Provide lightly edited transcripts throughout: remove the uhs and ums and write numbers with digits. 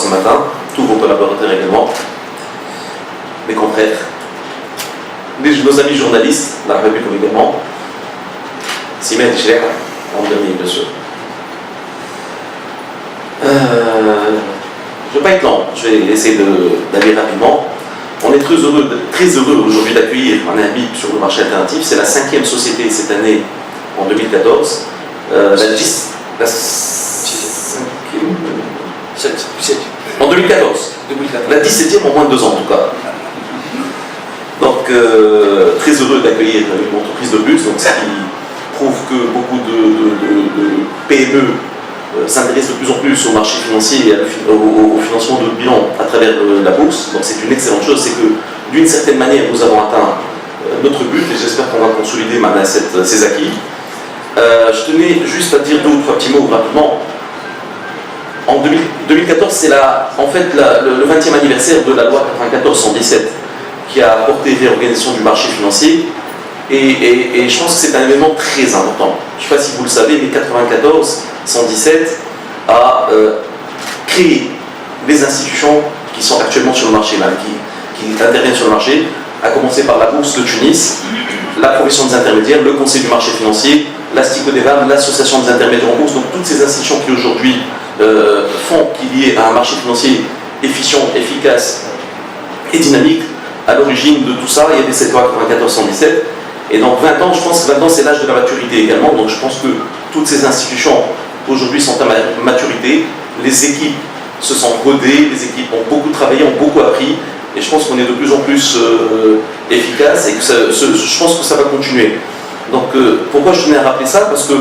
ce matin, tous vos collaborateurs également, mes confrères, nos amis journalistes, la République également, Simet et Chelek, en dernier bien sûr. Je ne vais pas être lent, je vais essayer d'aller rapidement. On est très heureux aujourd'hui d'accueillir un ami sur le marché alternatif. C'est la 5e société cette année, en 2014. En 2014. La 17e en moins de 2 ans en tout cas. Donc très heureux d'accueillir une entreprise de bus, donc ce qui prouve que beaucoup de PME s'intéressent de plus en plus au marché financier et au financement de bilan à travers la bourse. Donc c'est une excellente chose, c'est que d'une certaine manière nous avons atteint notre but et j'espère qu'on va consolider maintenant ces acquis. Je tenais juste à dire 2 ou 3 petits mots rapidement. En 2014, c'est en fait le 20e anniversaire de la loi 94-117 qui a apporté réorganisation du marché financier et je pense que c'est un événement très important. Je ne sais pas si vous le savez, mais 94-117 a créé les institutions qui sont actuellement sur le marché, qui interviennent sur le marché, à commencer par la Bourse de Tunis, la profession des intermédiaires, le Conseil du marché financier, l'Asticodévam, l'Association des intermédiaires en bourse, donc toutes ces institutions qui aujourd'hui font qu'il y ait un marché financier efficient, efficace et dynamique. À l'origine de tout ça, il y avait cette loi 94-117, et donc 20 ans, je pense que 20 ans c'est l'âge de la maturité également, donc je pense que toutes ces institutions aujourd'hui sont à maturité, les équipes se sont rodées, les équipes ont beaucoup travaillé, ont beaucoup appris, et je pense qu'on est de plus en plus efficace, et que je pense que ça va continuer. Donc pourquoi je tenais à rappeler ça? Parce que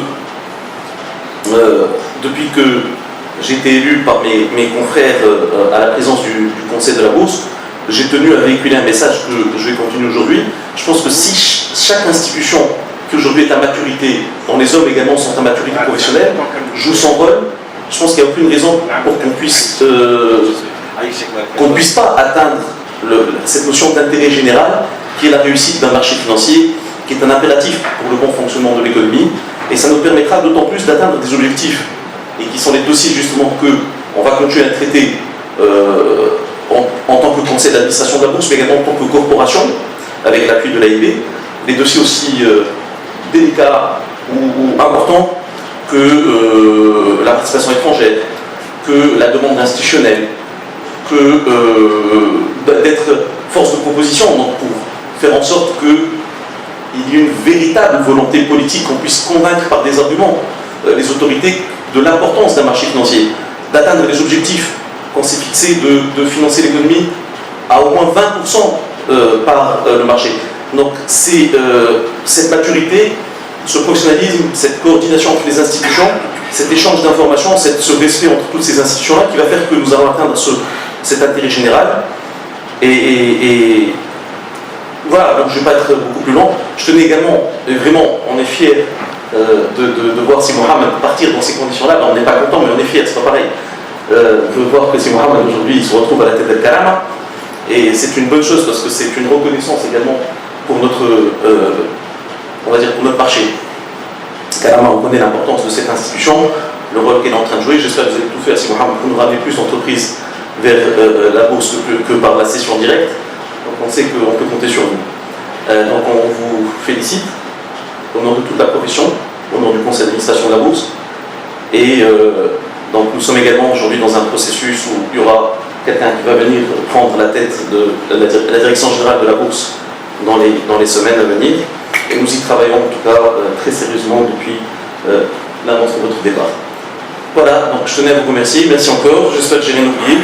depuis que j'ai été élu par mes confrères à la présidence du Conseil de la Bourse, j'ai tenu à véhiculer un message que je vais continuer aujourd'hui. Je pense que si chaque institution qui aujourd'hui est à maturité, dont les hommes également sont à maturité professionnelle, joue son rôle, je pense qu'il n'y a aucune raison pour qu'on puisse pas atteindre cette notion d'intérêt général qui est la réussite d'un marché financier, qui est un impératif pour le bon fonctionnement de l'économie, et ça nous permettra d'autant plus d'atteindre des objectifs, et qui sont les dossiers justement qu'on va continuer à traiter en tant que conseil d'administration de la bourse, mais également en tant que corporation, avec l'appui de l'AIB, des dossiers aussi délicats ou importants que la participation étrangère, que la demande institutionnelle, que d'être force de proposition, donc pour faire en sorte qu'il y ait une véritable volonté politique, qu'on puisse convaincre par des arguments les autorités de l'importance d'un marché financier, d'atteindre les objectifs qu'on s'est fixés de financer l'économie à au moins 20% par le marché. Donc c'est cette maturité, ce professionnalisme, cette coordination entre les institutions, cet échange d'informations, ce respect entre toutes ces institutions-là qui va faire que nous allons atteindre cet intérêt général. Et voilà, donc je ne vais pas être beaucoup plus long. Je tenais également, et vraiment, on est fiers de voir si Mohamed partir dans ces conditions-là. On n'est pas content, mais on est fiers, c'est pas pareil. On peut voir que si Mohamed aujourd'hui se retrouve à la tête d'El-Karama, et c'est une bonne chose parce que c'est une reconnaissance également pour notre, on va dire pour notre marché. Karama, on connaît l'importance de cette institution, le rôle qu'elle est en train de jouer. J'espère que vous allez tout faire, si Mohamed, pour nous ramener plus d'entreprises vers la bourse que par la session directe. Donc on sait qu'on peut compter sur vous. Donc on vous félicite au nom de toute la profession, au nom du conseil d'administration de la bourse. Et donc nous sommes également aujourd'hui dans un processus où il y aura quelqu'un qui va venir prendre la tête de la direction générale de la bourse dans les semaines à venir. Et nous y travaillons en tout cas très sérieusement depuis l'annonce de votre départ. Voilà, donc je tenais à vous remercier. Merci encore. J'espère que j'ai rien oublié.